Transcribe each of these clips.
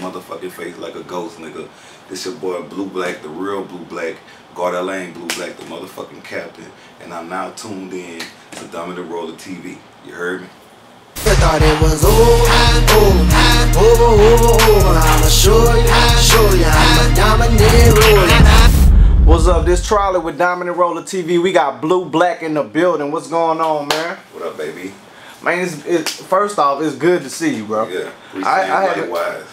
motherfucking face like a ghost, nigga. This your boy Blue Black, the real Blue Black, Garda Lane Blue Black, the motherfucking captain, and I'm now tuned in to Dominant Roller TV. You heard me? I thought it was I'ma show you, I'm a dominant roller. What's up? This Trolley with Dominant Roller TV. We got Blue Black in the building. What's going on, man? What up, baby? Man, first off, it's good to see you, bro. Yeah,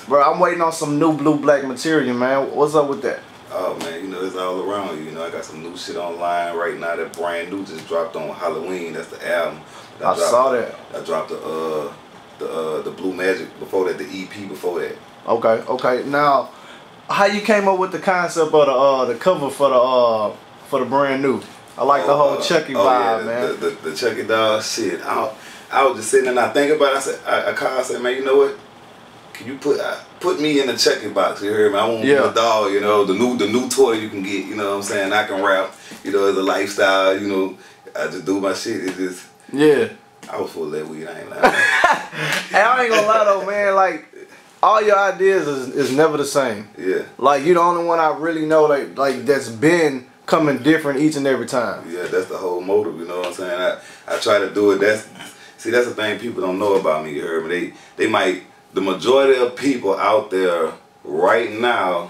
bro, I'm waiting on some new Blue Black material, man. What's up with that? Oh man, you know, it's all around you. You know, I got some new shit online right now that brand new just dropped on Halloween. That's the album. I saw that. I dropped the Blue Magic before that, the EP before that. Okay. Now, how you came up with the concept of the cover for the brand new? I like the whole Chucky vibe, man. The Chucky doll shit. I was just sitting and I think about it. I said, I called. I said, man, you know what? Can you put me in the Chucky box? You heard me? I want to be a doll. You know, the new toy you can get. You know what I'm saying? I can rap. You know, it's a lifestyle. You know, I just do my shit. It's just I was full of that weed. I ain't lying. Hey, I ain't gonna lie though, man. Like, all your ideas is never the same. Yeah. Like, you the only one I really know like that's been coming different each and every time. Yeah, that's the whole motive. You know what I'm saying? I try to do it. That's the thing people don't know about me. You heard me? They might. The majority of people out there right now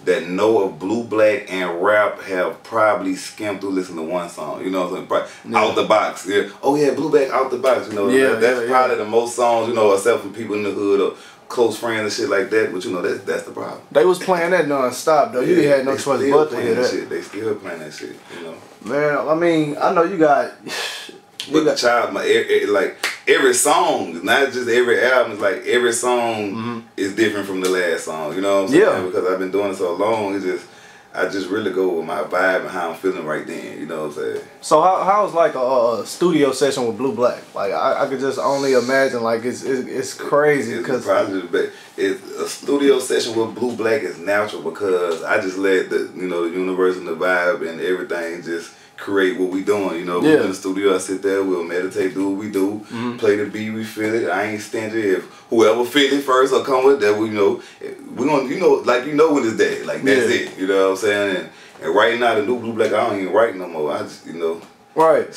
that know of Blue Black and rap have probably skimmed through listening to one song. You know what I'm saying? Out the box. Yeah. Oh yeah, Blue Black out the box. You know, that's probably the most songs, you know, except for people in the hood or close friends and shit like that. But you know, that's the problem. They was playing that non-stop though. You had no choice but to hear that. Shit. They still playing that shit. You know. Man, I mean, I know you got. But the child, like every song, not just every album, it's like every song is different from the last song. You know what I'm saying? Yeah. Because I've been doing it so long, I just really go with my vibe and how I'm feeling right then. You know what I'm saying? So how's like a studio session with Blue Black? Like I could just only imagine. Like it's crazy because it's a studio session with Blue Black is natural because I just let the universe and the vibe and everything just create what we doing, you know. We in the studio, I sit there, we'll meditate, do what we do, play the beat, we feel it. I ain't stingy. If whoever feel it first or come with that, we gonna, like when it's dead, like that's it. You know what I'm saying? And right now, the new Blue Black, I don't even write no more. I just, Right.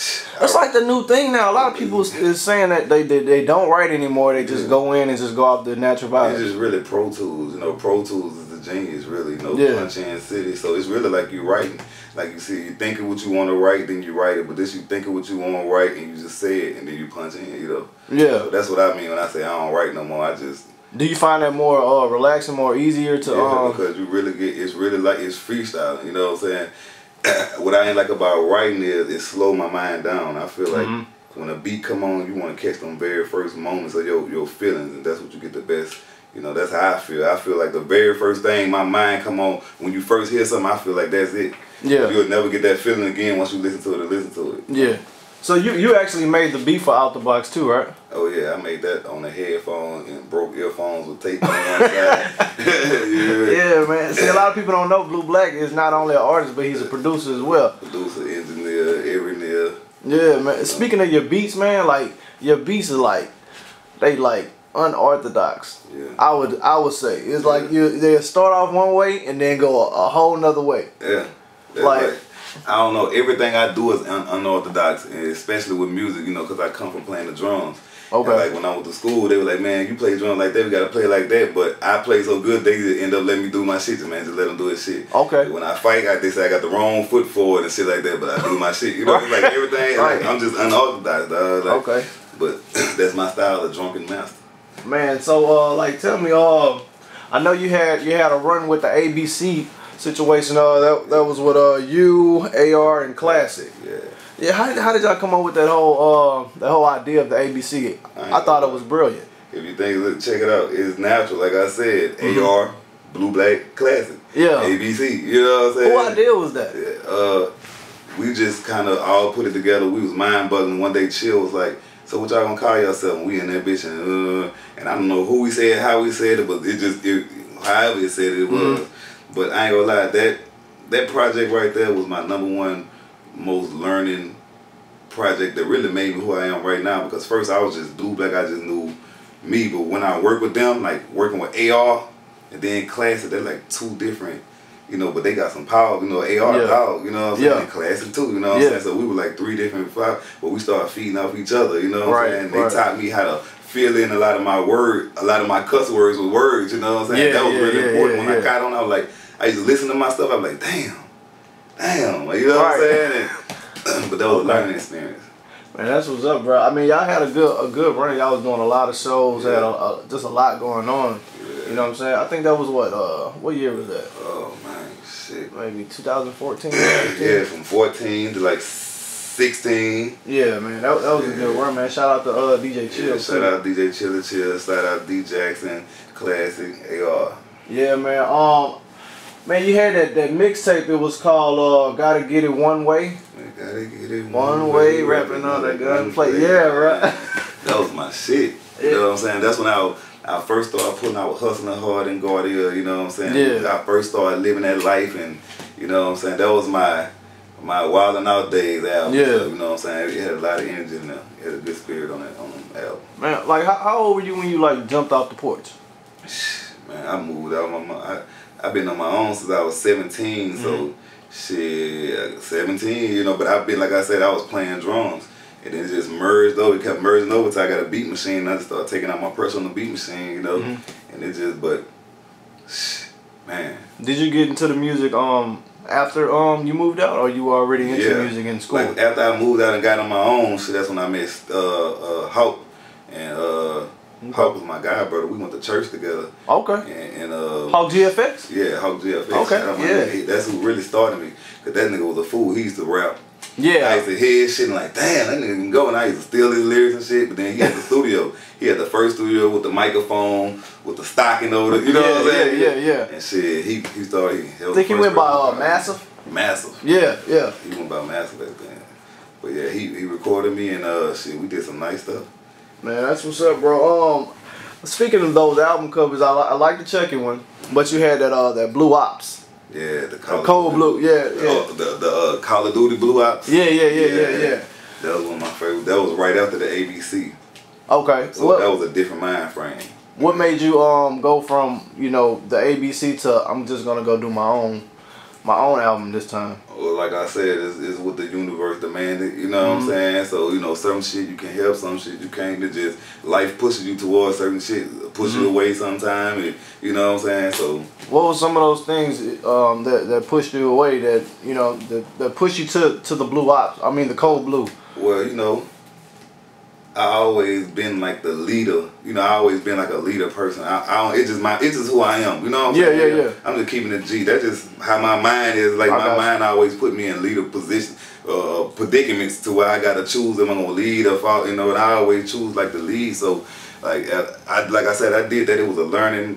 That's like the new thing now. A lot of people is saying that they don't write anymore. They just go in and just go off the natural vibe. It's just really Pro Tools. You know, Pro Tools is the genius, really. Punch in city. So it's really like you writing. Like you see, you think of what you want to write, then you write it. But this, you think of what you want to write, and you just say it, and then you punch in. You know. Yeah. So that's what I mean when I say I don't write no more. I just. Do you find that more relaxing, more easier to? Because you really get. It's really like it's freestyling. You know what I'm saying? What I ain't like about writing is it slow my mind down. I feel like when a beat come on, you want to catch them very first moments of your feelings, and that's what you get the best. You know, that's how I feel. I feel like the very first thing my mind come on, when you first hear something, I feel like that's it. Yeah. You'll never get that feeling again once you listen to it. Yeah. So you actually made the beat for Out the Box too, right? Oh yeah, I made that on a headphone and broke earphones with tape on one side. Yeah, man. See, a lot of people don't know Blue Black is not only an artist, but he's a producer as well. Producer, engineer, engineer. Yeah, man. Speaking of your beats, man, like your beats are they unorthodox. Yeah. I would say it's like they start off one way and then go a whole nother way. Yeah. Like I don't know, everything I do is unorthodox, and especially with music, you know, because I come from playing the drums. Okay. And like when I went to school, they were like, man, you play drums like that, we gotta play like that. But I play so good, they just end up letting me do my shit, man. Just let them do his shit. Okay. When I fight, they say I got the wrong foot forward and shit like that, but I do my shit. You know, like everything. Like, I'm just unorthodox, dog. Like, okay. But that's my style, the drunken master. Man, so like, tell me, I know you had a run with the ABC situation. That was with you, AR, and Classic. Yeah. Yeah. How did y'all come up with that whole idea of the ABC? I thought it was brilliant. If you think, check it out. It's natural. Like I said, AR, Blue Black, Classic. Yeah. ABC. You know what I'm saying? Who idea was that? Yeah. We just kind of all put it together. We was mind bugging. One day, Chill was like, so what y'all gonna call yourself? And we in that bitch, and I don't know who we said, how we said it, but however it said it was. But I ain't gonna lie, that project right there was my #1 most learning project that really made me who I am right now. Because first I was just Blue Black, I just knew me. But when I work with them, like working with AR, and then Classic, they're like two different, you know, but they got some power, you know, AR dog, you know what I'm saying, and Classic too, you know what I'm saying, so we were like three different five, but we started feeding off each other, you know what I'm saying, they taught me how to fill in a lot of my cuss words with words, you know what I'm saying, that was really important. When I got on, I was like, I used to listen to my stuff, I was like, damn, like, you know what I'm saying, and, but that was a learning experience. Man, that's what's up, bro. I mean, y'all had a good run. Y'all was doing a lot of shows, had just a lot going on. You know what I'm saying? I think that was what year was that? Oh man, shit. Maybe 2014. Yeah, from 14 to like 16. Yeah, man, that was a good run, man. Shout out to DJ Chill. Shout out DJ Chill. Shout out D Jackson, Classic, AR. Yeah, man. Man, you had that mixtape. It was called "Gotta Get It One Way." Gotta get it one way, rapping on a gunplay. Yeah, right. That was my shit. You know what I'm saying? That's when I first started putting out hustling hard in Guardia. You know what I'm saying? Yeah. I first started living that life, and you know what I'm saying. That was my Wildin' Out Days album. Yeah. So, you know what I'm saying? It had a lot of energy in there. It had a good spirit on that album. Man, like how old were you when you like jumped off the porch? Man, I moved out. I've been on my own since I was 17. So. Shit, 17, you know, but I've been, like I said, I was playing drums. And then it just merged over, it kept merging over till I got a beat machine, and I just started taking out my pressure on the beat machine, you know. And it just, but, man. Did you get into the music after you moved out, or you were already into music in school? Like, after I moved out and got on my own, shit, that's when I met Hawk. And Hawk was my guy, brother. We went to church together. Okay. And Hawk GFX? Yeah, Hawk GFX. Okay. Yeah. That's who really started me. Cause that nigga was a fool. He used to rap. Yeah. I used to hear his shit and like, damn, that nigga can go. And I used to steal his lyrics and shit. But then he had the studio. He had the first studio with the microphone, with the stocking over the, you know what I'm saying? Yeah. And shit, he started. I think he went by Massive. Massive. Yeah. He went by Massive back then. But yeah, he recorded me and shit, we did some nice stuff. Man, that's what's up, bro. Speaking of those album covers, I like the checking one, but you had that Blue Ops. Yeah, the Cold Blue. Yeah. The Call of Duty Blue Ops. Yeah. That was one of my favorites. That was right after the ABC. Okay. So that was a different mind frame. What made you go from the ABC to I'm just gonna go do my own album this time? Well, like I said, it's what the universe demanded, you know what I'm saying? So, certain shit you can help, some shit you can't. It just, life pushes you towards certain shit, push you away sometime, and, you know what I'm saying? So, what were some of those things that pushed you away, that pushed you to the Blue Ops, the Cold Blue? Well, I always been like the leader. I always been like a leader person. It's just who I am. You know what I'm saying? Yeah. I'm just keeping it G. That's just how my mind is. Like my mind always put me in leader position, predicaments to where I gotta choose. Am I gonna lead or fall? And I always choose like the lead. So like I said, I did that. It was a learning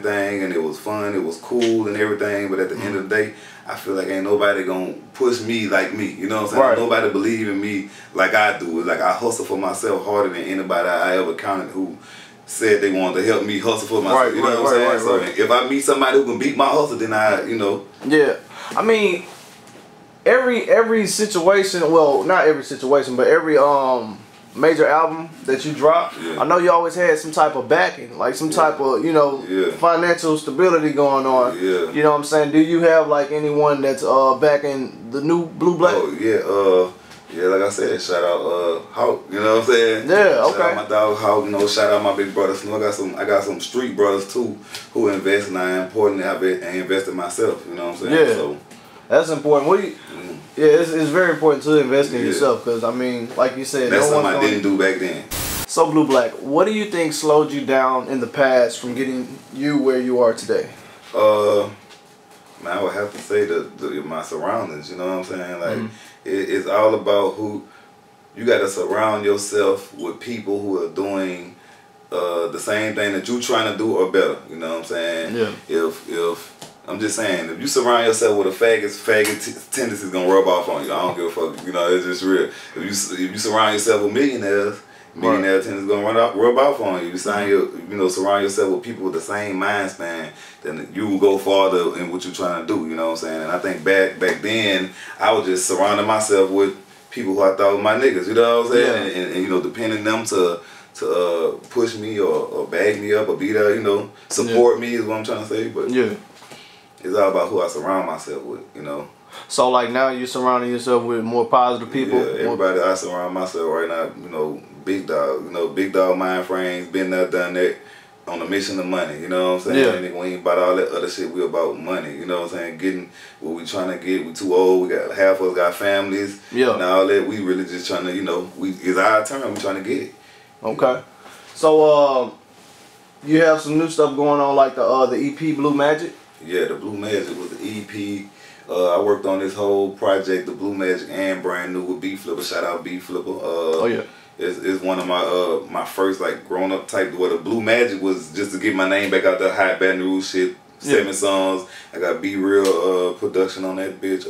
thing, and it was fun. It was cool and everything. But at the end of the day, I feel like ain't nobody gonna push me like me. You know what I'm saying? Right. Nobody believe in me like I do. It's like I hustle for myself harder than anybody I ever counted who said they wanted to help me hustle for myself. You know what I'm saying? So if I meet somebody who can beat my hustle, then Yeah. Every situation, well, not every situation, but every major album that you drop, I know you always had some type of backing, like some type of financial stability going on. You know what I'm saying? Do you have like anyone that's backing the new Blu3 Black? Oh yeah, like I said, shout out Hawk. You know what I'm saying? Yeah, okay. Shout out my dog Hawk. Shout out my big brother Snow. I got some street brothers too who invest, and I invested myself. You know what I'm saying? Yeah. So that's important. It's very important to invest in yourself, because like you said, that's something I didn't do back then. So Blu3 Black, what do you think slowed you down in the past from getting you where you are today? Man, I would have to say my surroundings. You know what I'm saying? Like it's all about who you got to surround yourself with, people who are doing the same thing that you trying to do or better. You know what I'm saying? Yeah. If I'm just saying, if you surround yourself with a faggot tendency is gonna rub off on you. I don't give a fuck. It's just real. If you surround yourself with millionaire tendency is gonna rub off on you. You surround yourself with people with the same mind span, then you will go farther in what you're trying to do. You know what I'm saying? And I think back then I was just surrounding myself with people who I thought were my niggas. You know what I'm saying? And depending them to to push me or bag me up or be there, you know, support me is what I'm trying to say. But it's all about who I surround myself with, you know. So like now you're surrounding yourself with more positive people? Yeah, everybody I surround myself right now, you know, big dog mind frames, been there, done that, on a mission of money, you know what I'm saying? And we ain't about all that other shit, we about money, you know what I'm saying? Getting what we trying to get, we too old, we got half of us got families, and all that, we really just trying to, you know, it's our turn, we trying to get it. Okay. So you have some new stuff going on like the EP Blue Magic? Yeah, the Blue Magic was the EP. I worked on this whole project, the Blue Magic and brand new with B Flipper. Shout out B Flipper. It's one of my first like grown up type. Where the Blue Magic was just to get my name back out there, hot Baton Rouge shit. 7 songs. I got Be Real production on that bitch.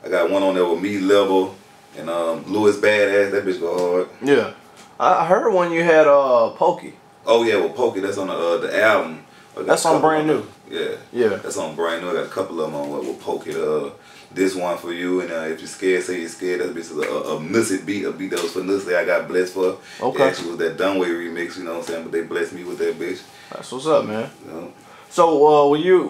I got one on there with Me Level and Louis Badass. That bitch go hard. Yeah, I heard when you had Pokey. Oh yeah, well Pokey. That's on the album. That's on brand new. Yeah. That's on brand new. I got a couple of them on with Pokey. This one for you, and if you're scared, say you're scared. That bitch is a Nussy beat, a beat that was for Nussy. I got blessed for. Okay. It actually was that Dunway remix, you know what I'm saying? But they blessed me with that bitch. That's what's up, man. You know? So were you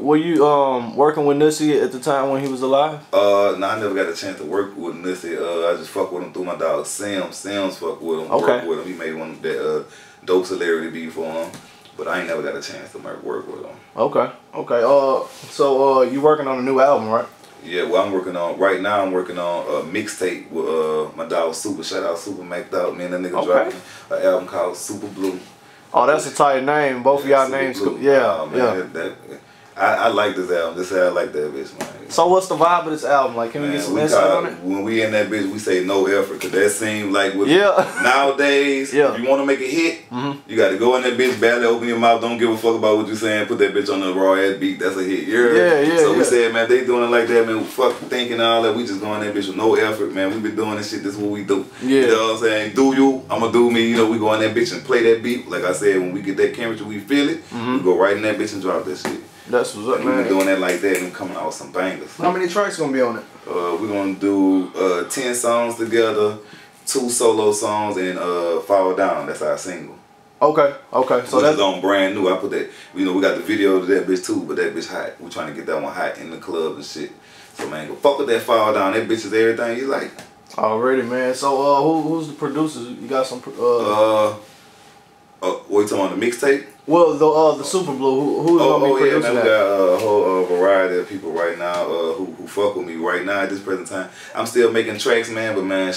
working with Nussy at the time when he was alive? No, I never got a chance to work with Nussy. I just fuck with him through my dog Sam. Sam's fuck with him. Work with him. He made one that dope celebrity beat for him. But I ain't never got a chance to work with him. Okay. So you working on a new album, right? Yeah, well I'm working on a mixtape with my dog Supa. Shout out Supa Macked Out. Me and that nigga dropping an album called Supa Blue. Oh, that's a tight name. Both of y'all names. I like this album. This I like that bitch, man. So what's the vibe of this album? Like, can we get some insight on it? When we in that bitch, we say no effort, cause that seems like with nowadays, if you want to make a hit, you got to go in that bitch, barely open your mouth, don't give a fuck about what you saying, put that bitch on the raw ass beat. That's a hit. So we said, man, they doing it like that, man. Fuck thinking all that. We just going in that bitch with no effort, man. We been doing this shit. This is what we do. You know what I'm saying? Do you? I'ma do me. You know, we go in that bitch and play that beat. Like I said, when we get that chemistry, we feel it. We go right in that bitch and drop that shit. That's what's up, man. We've been doing that like that and coming out with some bangers. How many tracks gonna be on it? We're gonna do 10 songs together, 2 solo songs, and Fall Down. That's our single. Okay. So that's on brand new. I put that. You know, we got the video to that bitch too, but that bitch hot. We're trying to get that one hot in the club and shit. So man, go fuck with that Fall Down. That bitch is everything you like. Already, man. So who's the producers? You got some? What you talking about, the mixtape? Well, the Supa Blue, who's gonna be producing that? We got a whole variety of people right now who fuck with me right now at this present time. I'm still making tracks, man, but man,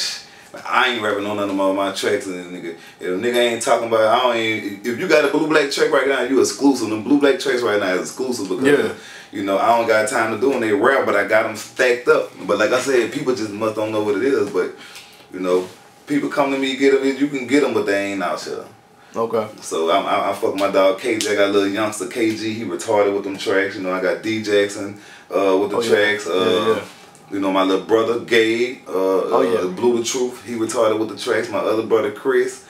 I ain't rapping on none of my tracks. And nigga, if a nigga ain't talking about, if you got a Blue Black track right now, you exclusive. The Blue Black tracks right now is exclusive because you know I don't got time to do them. They rap, but I got them stacked up. But like I said, people just must don't know what it is. But you know, people come to me, get them. You can get them, but they ain't out here. Okay. So I fuck my dog KG. I got a little youngster KG. He retarded with them tracks. You know, I got D Jackson with the tracks. You know, my little brother Gabe. Blue the Truth. He retarded with the tracks. My other brother Chris.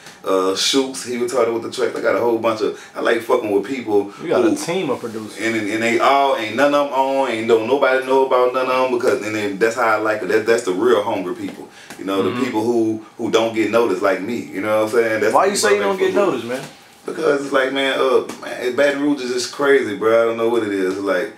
Shooks. He retarded with the tracks. I got a whole bunch of. I like fucking with people. You got a team of producers. And they all ain't none of them on. Ain't nobody know about none of them because then that's how I like it. That's the real hungry people. You know, the people who don't get noticed like me. You know what I'm saying? That's why you say you don't get noticed, man? Because it's like, man, Baton Rouge is just crazy, bro. I don't know what it is. It's like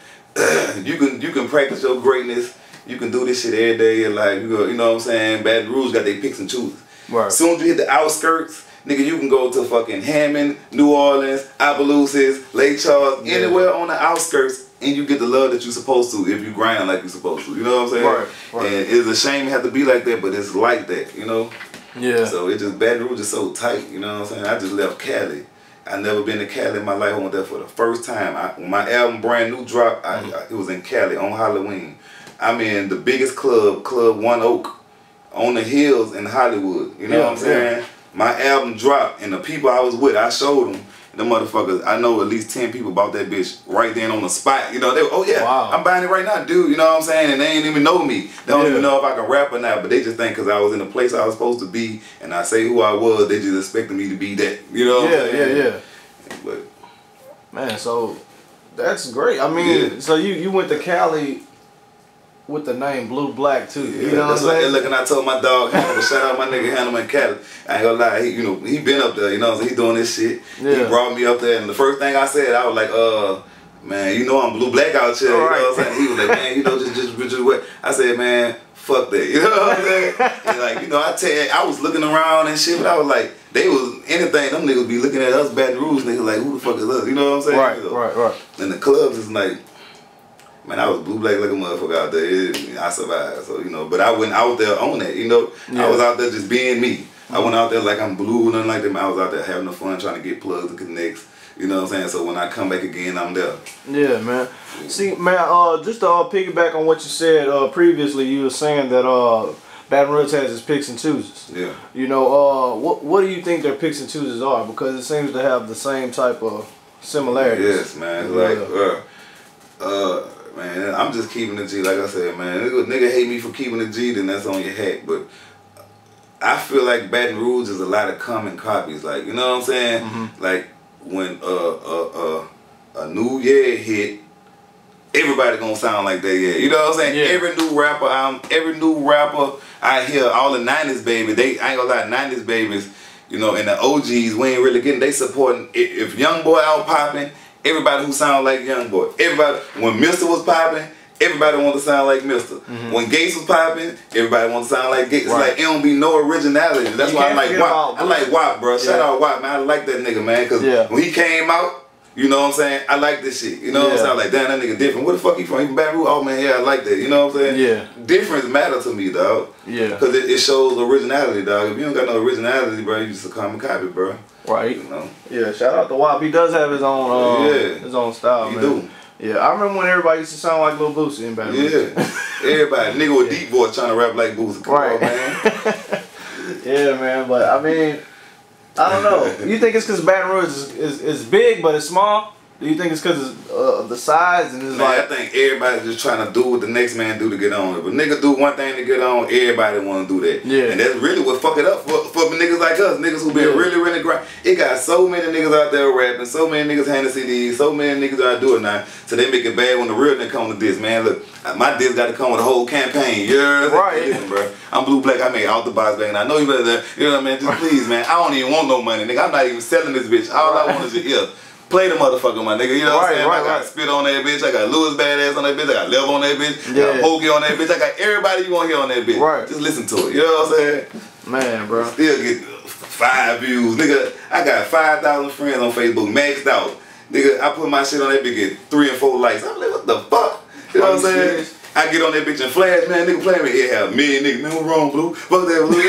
you can practice your greatness. You can do this shit every day in life. You know what I'm saying? Baton Rouge got their picks and chooses. Right. As soon as you hit the outskirts, nigga, you can go to fucking Hammond, New Orleans, Opelousas, Lake Charles, anywhere on the outskirts. And you get the love that you're supposed to if you grind like you're supposed to. You know what I'm saying? Right. And it's a shame it have to be like that, but it's like that, you know? Yeah. So it just, Baton Rouge is so tight, you know what I'm saying? I just left Cali. I never been to Cali in my life. I went there for the first time. When my album Brand New dropped, it was in Cali on Halloween. I'm in the biggest club, Club One Oak, on the hills in Hollywood. You know what I'm saying? My album dropped, and the people I was with, I showed them. The motherfuckers, I know at least 10 people bought that bitch right then on the spot. You know, they were, oh yeah, I'm buying it right now, dude. You know what I'm saying? And they ain't even know me. They don't even know if I can rap or not, but they just think because I was in the place I was supposed to be and I say who I was, they just expected me to be that. You know what I'm saying? But, man, so that's great. I mean, so you went to Cali. with the name Blu3 Black too. Yeah, you know what I'm saying? Look, and I told my dog, shout out my nigga Hannah in Cali. I ain't gonna lie, he been up there. You know what I'm saying? He doing this shit. Yeah. He brought me up there, and the first thing I said, I was like, man, you know I'm Blu3 Black out here. You know what I'm saying? He was like, man, just what? I said, man, fuck that. You know what I'm saying? And like, I tell you, I was looking around and shit, but I was like, they was anything. Them niggas be looking at us Baton Rouge niggas like, who the fuck is us? You know what I'm saying? Right. And the clubs is like, man, I was Blu3 Black like a motherfucker out there. I survived, so but I went out there on that. I was out there just being me. I went out there like I'm blue, nothing like that. I was out there having the fun, trying to get plugs and connects. You know what I'm saying? So when I come back again, I'm there. Yeah, man. Yeah. See, man, just to piggyback on what you said previously, you were saying that Baton Rouge has its picks and chooses. Yeah. What do you think their picks and chooses are? Because it seems to have the same type of similarities. Yes, man. Man, I'm just keeping the G. Like I said, man, nigga hate me for keeping the G, then that's on your hat. But I feel like Baton Rouge is a lot of common copies. Like, you know what I'm saying? Like when a new year hit, everybody gonna sound like that. Yeah, you know what I'm saying? Yeah. Every new rapper I hear, all the 90s babies, I ain't gonna lie, 90s babies, and the OGs, we ain't really getting, they supporting. If Young Boy out popping, everybody who sound like Young Boy. Everybody, when Mr. was popping, everybody want to sound like Mr. When Gates was popping, everybody want to sound like Gates. It's like, it don't be no originality. That's why I like WAP. I like WAP, bro. Shout out WAP, man. I like that nigga, man. Because when he came out, you know what I'm saying? I like this shit. You know what I'm saying? I was like, damn, that nigga different. Where the fuck he from? He from Baton Rouge? Oh, man, yeah, I like that. You know what I'm saying? Yeah. Difference matter to me, dog. Yeah. Because it shows originality, dog. If you don't got no originality, bro, you just a common copy, bro. Right. Yeah, shout out to WAP. He does have his own style, man. He do. Yeah, I remember when everybody used to sound like Lil Boosie in Baton Rouge. Yeah. Everybody. Nigga with deep voice trying to rap like Boosie. Come on, man. Yeah, man, but I mean, I don't know. You think it's because Baton Rouge is big, but it's small? Do you think it's because of the size and it's I think everybody's just trying to do what the next man do to get on. If a nigga do one thing to get on, everybody want to do that. Yeah. And that's really what fuck it up for niggas like us. Niggas who been really grind. It got so many niggas out there rapping, so many niggas handing CDs, so many niggas out doing now. So they make it bad when the real nigga come to this, man. Look, my disc got to come with a whole campaign. Yeah. Right. Listen, bro. I'm Blu3 Black. I made out the box back, and I know you better. You know what I mean? Just please, man. I don't even want no money, nigga. I'm not even selling this bitch. All I want is your ear. Play the motherfucker, my nigga. You know what I'm saying? I got Spit on that bitch. I got Lewis Badass on that bitch. I got Lev on that bitch. I got Pokey on that bitch. I got everybody you want to hear on that bitch. Right. Just listen to it. You know what I'm saying? Man, bro. Still get 5 views. Nigga, I got 5,000 friends on Facebook maxed out. Nigga, I put my shit on that bitch, get 3 and 4 likes. I'm like, what the fuck? You know what I'm saying? I get on that bitch and flash, man. Nigga play me. It have a million niggas. Man, what's wrong, Blue? Fuck that, Blue.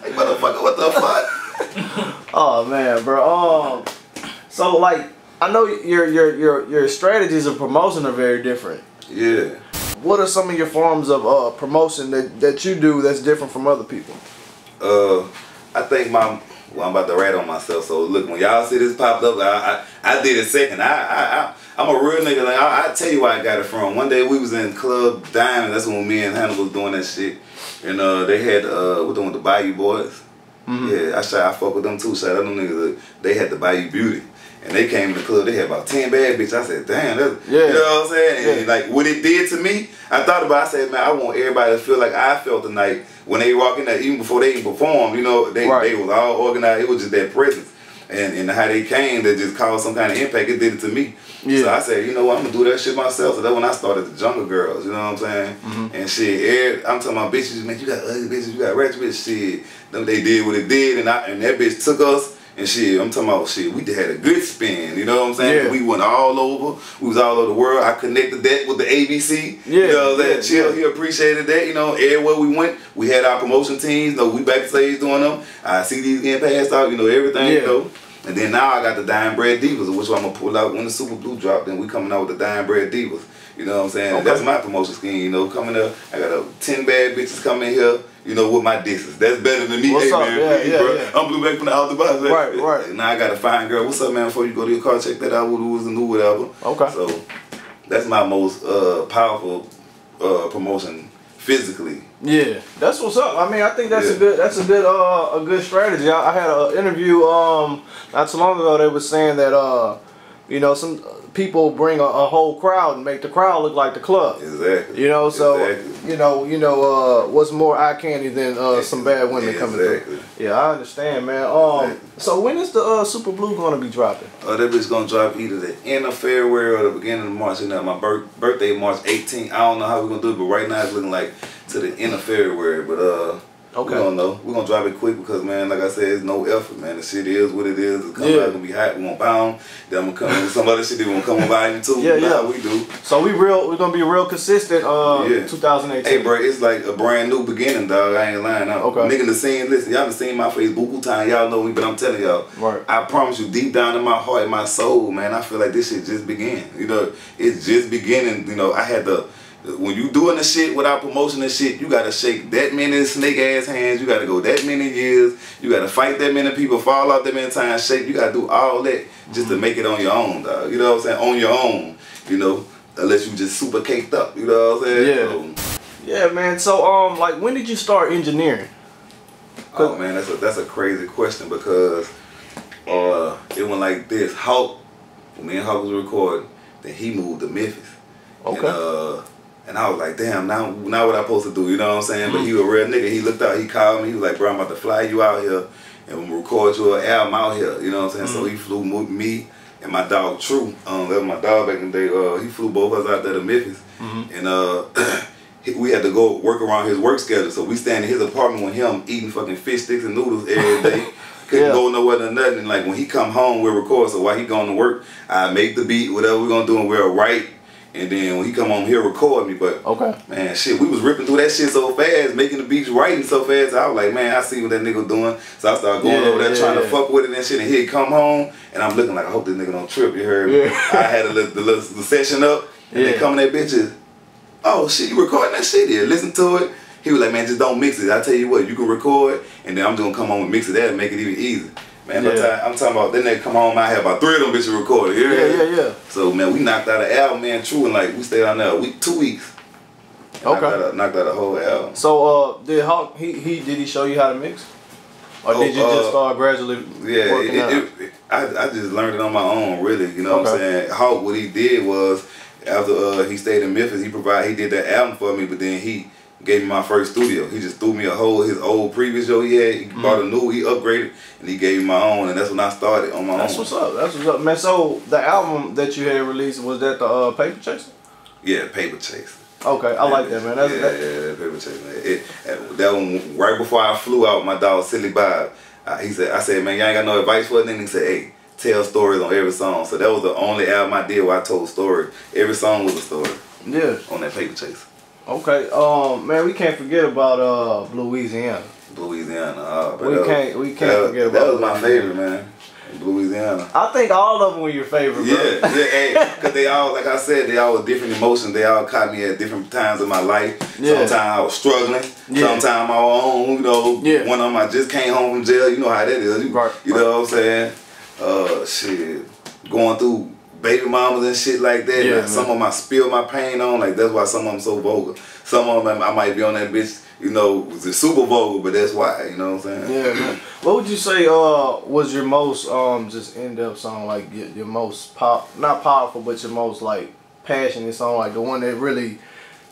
Like, motherfucker, what the fuck? Oh, man, bro. So like, I know your strategies of promotion are very different. Yeah. What are some of your forms of promotion that you do that's different from other people? I think I'm about to rat on myself. So look, when y'all see this popped up, I did it second. I'm a real nigga. Like, I tell you where I got it from. One day we was in Club Diamond. That's when me and Hannah was doing that shit. And they had we're doing the Bayou Boys. Yeah, I fuck with them too. Shout out them niggas. They had the Bayou Beauty. And they came to the club, they had about 10 bad bitches. I said, damn, that's, you know what I'm saying? And like, what it did to me, I thought about it, I said, man, I want everybody to feel like I felt the night when they walk in there, even before they even performed, they was all organized. It was just their presence. And how they came, that just caused some kind of impact. It did it to me. Yeah. So I said, you know what, I'm going to do that shit myself. So that's when I started the Jungle Girls, you know what I'm saying? And shit, I'm talking about bitches, man, you got ugly bitches, you got ratchet bitches, shit. They did what it did, and that bitch took us. And shit, I'm talking about shit, we had a good spin, you know what I'm saying? Yeah. We went all over, we was all over the world. I connected that with the ABC. Yeah, you know that Chill, he appreciated that, everywhere we went, we had our promotion teams, we backstage doing them. I see these getting passed out, everything, And then now I got the Dying Bread Divas, which I'm gonna pull out when the Supa Blu drop, then we coming out with the Dying Bread Divas. You know what I'm saying? Okay. That's my promotion scheme, coming up. I got 10 bad bitches coming here, with my disses. That's better than me. What's up? Man, yeah. I'm Blu3 Black from the out the box. Right. Now I got a fine girl. What's up, man? Before you go to your car, check that out. What was the new whatever. Okay. So that's my most powerful promotion physically. Yeah, that's what's up. I mean, I think that's a good strategy. I had an interview not too long ago. They were saying that you know, some people bring a whole crowd and make the crowd look like the club. Exactly. You know, so exactly. you know, what's more eye candy than some bad women coming through? Yeah, I understand, man. So when is the Supa Blu gonna be dropping? That bitch gonna drop either the end of February or the beginning of March. You know, my birthday March 18th. I don't know how we're gonna do it, but right now it's looking like to the end of February. But okay. We don't know. We're gonna drop it quick because, man, like I said, it's no effort, man. The shit is what it is. It's coming out, gonna be hot. We gonna pound. Then I'm gonna come with some other shit. They gonna come on volume 2. Yeah. How we do. So we're gonna be real consistent. 2018. Hey, bro, it's like a brand new beginning, dog. I ain't lying. Nigga, the scene. Listen, y'all done seen my face buku time. Y'all know me, but I'm telling y'all. Right. I promise you, deep down in my heart, and my soul, man, I feel like this shit just began. You know, it's just beginning. You know, I had to. When you doing the shit without promotion and shit, you gotta shake that many snake ass hands. You gotta go that many years. You gotta fight that many people, fall out that many times, shake. You gotta do all that just to make it on your own, dog. You know what I'm saying? On your own, you know, unless you just super caked up. You know what I'm saying? Yeah, man. So like, when did you start engineering? Oh man, that's a crazy question because it went like this. Hawk, when me and Hawk was recording, then he moved to Memphis. Okay. And I was like, damn, now what I supposed to do, you know what I'm saying? But he was a real nigga. He looked out, he called me, he was like, bro, I'm about to fly you out here and record your album out here, you know what I'm saying? So he flew me and my dog True, that was my dog back in the day, he flew both of us out there to Memphis. And we had to go work around his work schedule. So we stand in his apartment with him eating fucking fish sticks and noodles every day. Couldn't go nowhere to nothing. And like when he come home, we'll record. So while he going to work, I make the beat, whatever we're gonna do, and we'll write. And then when he come home, he'll record me. But man, shit, we was ripping through that shit so fast, making the beats, writing so fast. I was like, man, I see what that nigga doing. So I started going over there trying to fuck with it and shit. And he'd come home, and I'm looking like, I hope this nigga don't trip. You heard me? I had the session up, and they come in that bitches. Oh shit, you recording that shit here? Listen to it. He was like, man, just don't mix it. I tell you what, you can record, and then I'm just gonna come home and mix it there and make it even easier. Man, I'm talking about, then they come home, I had about 3 of them bitches recorded. Yeah. So, man, we knocked out an album, man, True, and like, we stayed on there 2 weeks. Knocked out a whole album. So, did Hawk, did he show you how to mix? Or did you just start gradually working out? I just learned it on my own, really, you know what I'm saying? Hawk, what he did was, after he stayed in Memphis, he did that album for me, but then he gave me my first studio. He just threw me his old previous show he had. He bought a new, he upgraded, and he gave me my own, and that's when I started on my own. That's what's up, man. So the album that you had released, was that the Paper Chaser? Yeah, Paper Chaser. Okay, I like that, man. That Paper Chaser. That one, right before I flew out, my dog Silly Bob, I said, man, you ain't got no advice for it? And he said, hey, tell stories on every song. So that was the only album I did where I told stories. Every song was a story. Yeah. On that Paper Chaser. Okay, man, we can't forget about Louisiana. Louisiana, we can't forget about that was my favorite, man. Louisiana. I think all of them were your favorite, bro. Yeah, because they all, like I said, they all were different emotions. They all caught me at different times in my life. Sometimes I was struggling. Sometimes I was on, you know. One of them I just came home from jail. You know how that is. You know what I'm saying? Shit, going through baby mamas and shit like that. Like, some of them I spill my pain on. Like, that's why some of them so vulgar. Some of them I might be on that bitch, you know, it's super vulgar, but that's why, you know what I'm saying? Yeah, man. What would you say was your most just in-depth song, like your most not powerful, but your most like passionate song, like the one that really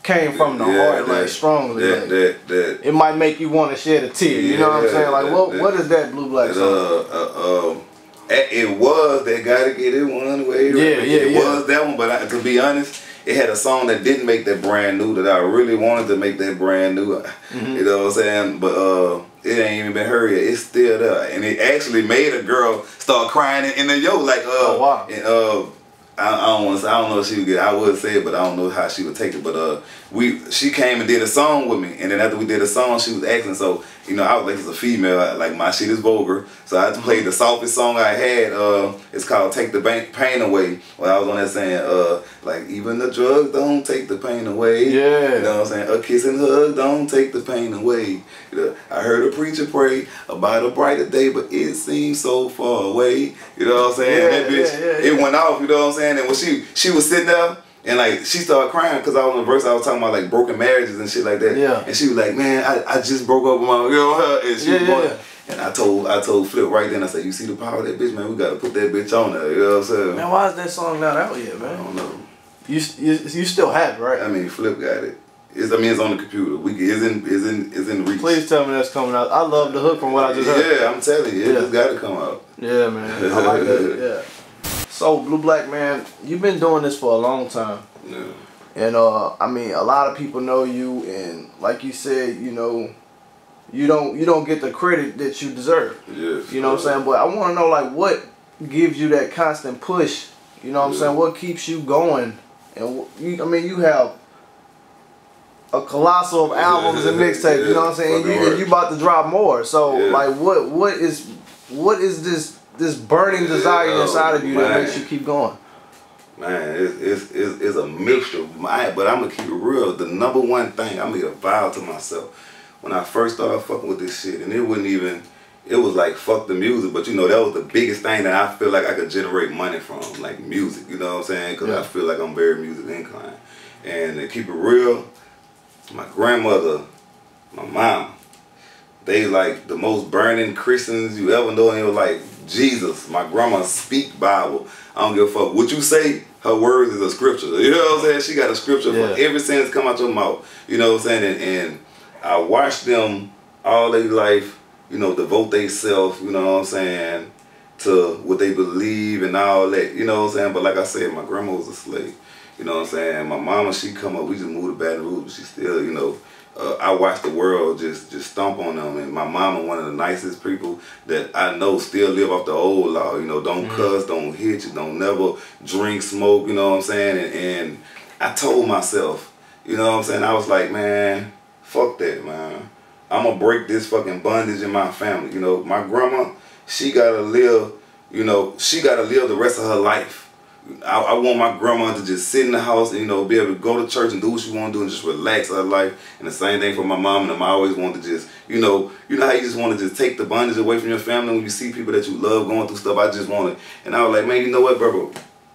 came from the heart, like strongly? It might make you want to shed a tear. You know what I'm saying? Like, what is that Blue Black song? It was They Gotta Get It One Way. It was that one, but to be honest, it had a song that didn't make that brand new that I really wanted to make that brand new. You know what I'm saying? But it ain't even been heard yet. It's still there, and it actually made a girl start crying in the yo. Like and I don't know if she would get. I would say it, but I don't know how she would take it. But she came and did a song with me, and then after we did a song, she was asking. So you know, I was like, as a female, like my shit is vulgar, so I played the softest song I had. It's called "Take the Pain Away." When I was on that saying, like even the drugs don't take the pain away. You know what I'm saying? A kiss and hug don't take the pain away. You know, I heard a preacher pray about a brighter day, but it seems so far away. You know what I'm saying? That bitch, it went off. You know what I'm saying? And when she was sitting there. And like she started crying because I was in the verse. I was talking about like broken marriages and shit like that. And she was like, "Man, I just broke up with my girl." And she was And I told Flip right then, I said, you see the power of that bitch, man? We gotta put that bitch on there, you know what I'm saying? Man, why is that song not out yet, man? I don't know. You still have it, right? I mean, Flip got it. It's on the computer. It's in reach. Please tell me that's coming out. I love the hook from what I just heard. Yeah, I'm telling you, it just gotta come out. Yeah, man. I like that. Yeah. So, Blue Black, man, you've been doing this for a long time. Yeah. And I mean, a lot of people know you, and like you said, you know, you don't get the credit that you deserve. Yes. You know what I'm saying? But I want to know, like, what gives you that constant push? You know what I'm saying? What keeps you going? And I mean, you have a colossal of albums and mixtapes. You know what I'm saying? And you about to drop more. So like, what is this burning desire inside of you that makes you keep going? Man, it's a mixture. But I'm gonna keep it real. The number one thing, I made a vow to myself when I first started fucking with this shit, and it was like fuck the music, but you know, that was the biggest thing that I feel like I could generate money from, like music, you know what I'm saying? Because I feel like I'm very music inclined. And to keep it real, my grandmother, my mom, they like the most burning Christians you ever know, and it was like Jesus. My grandma speak Bible. I don't give a fuck what you say. Her words is a scripture. You know what I'm saying? She got a scripture for every sentence come out your mouth. You know what I'm saying? And I watched them all their life, you know, devote themselves, you know what I'm saying, to what they believe and all that, you know what I'm saying? But like I said, my grandma was a slave, you know what I'm saying? My mama, she come up, we just moved to Baton Rouge, but she still, you know, I watched the world just stomp on them. And my mama, one of the nicest people that I know, still live off the old law, you know, don't cuss, don't hit you, don't never drink, smoke, you know what I'm saying? And I told myself, you know what I'm saying, I was like, man, fuck that, man. I'm gonna break this fucking bondage in my family. You know, my grandma, she gotta live, you know, she gotta live the rest of her life. I want my grandma to just sit in the house and, you know, be able to go to church and do what she want to do and just relax her life. And the same thing for my mom and them. I always want to just, you know how you just want to just take the bondage away from your family when you see people that you love going through stuff. I just want to, and I was like, man, you know what, bro?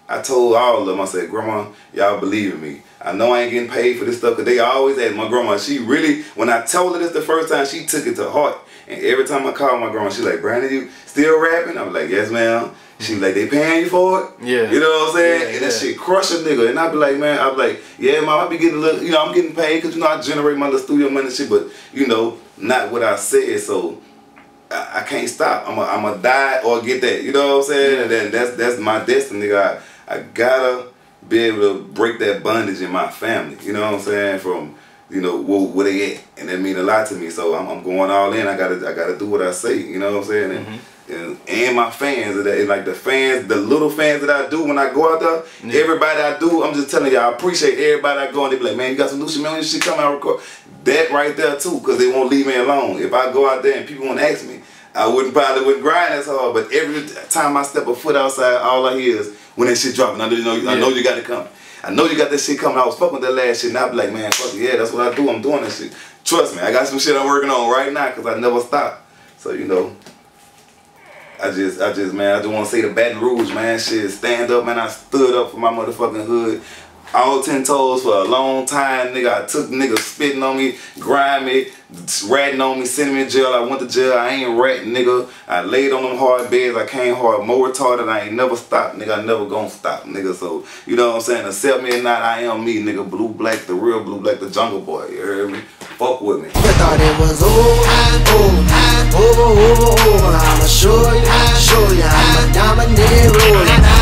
I told all of them, I said, Grandma, y'all believe in me. I know I ain't getting paid for this stuff, because they always ask my grandma. She really, when I told her this the first time, she took it to heart. And every time I call my grandma, she's like, Brandon, you still rapping? I'm like, yes, ma'am. She like, they paying you for it? Yeah. You know what I'm saying? And that shit crush a nigga. And I be like, man, I be like, yeah, mom, I be getting a little, you know, I'm getting paid because, you know, I generate my little studio money and shit, but, you know, not what I said, so I can't stop. I'm a die or get that. You know what I'm saying? And then that's my destiny, nigga. I gotta be able to break that bondage in my family. You know what I'm saying? From, you know, where they at. And that mean a lot to me. So I'm going all in. I gotta do what I say. You know what I'm saying? And my fans, and like the fans, the little fans that I do when I go out there, everybody I do, I'm just telling y'all, I appreciate everybody I go and they be like, man, you got some new shit, man, when this shit come out, record. That right there too, because they won't leave me alone. If I go out there and people won't ask me, I probably wouldn't grind as hard, but every time I step a foot outside, all I hear is when that shit dropping. I know you got it coming. I know you got that shit coming. I was fucking with that last shit, and I be like, man, fuck it, yeah, that's what I do. I'm doing that shit. Trust me, I got some shit I'm working on right now because I never stop. So, you know, I just man, I just want to say the Baton Rouge, man, shit, stand up, man. I stood up for my motherfucking hood. All 10 toes for a long time, nigga. I took niggas spitting on me, grinding me, ratting on me, sending me to jail. I went to jail. I ain't ratting, nigga. I laid on them hard beds. I came hard, more retarded. I ain't never stopped, nigga. I never gonna stop, nigga. So, you know what I'm saying? Accept me or not, I am me, nigga. Blue Black, the real Blue Black, the Jungle Boy. You heard me? Fuck with me. You thought it was over. I'ma show you, I'm a dominant ruler.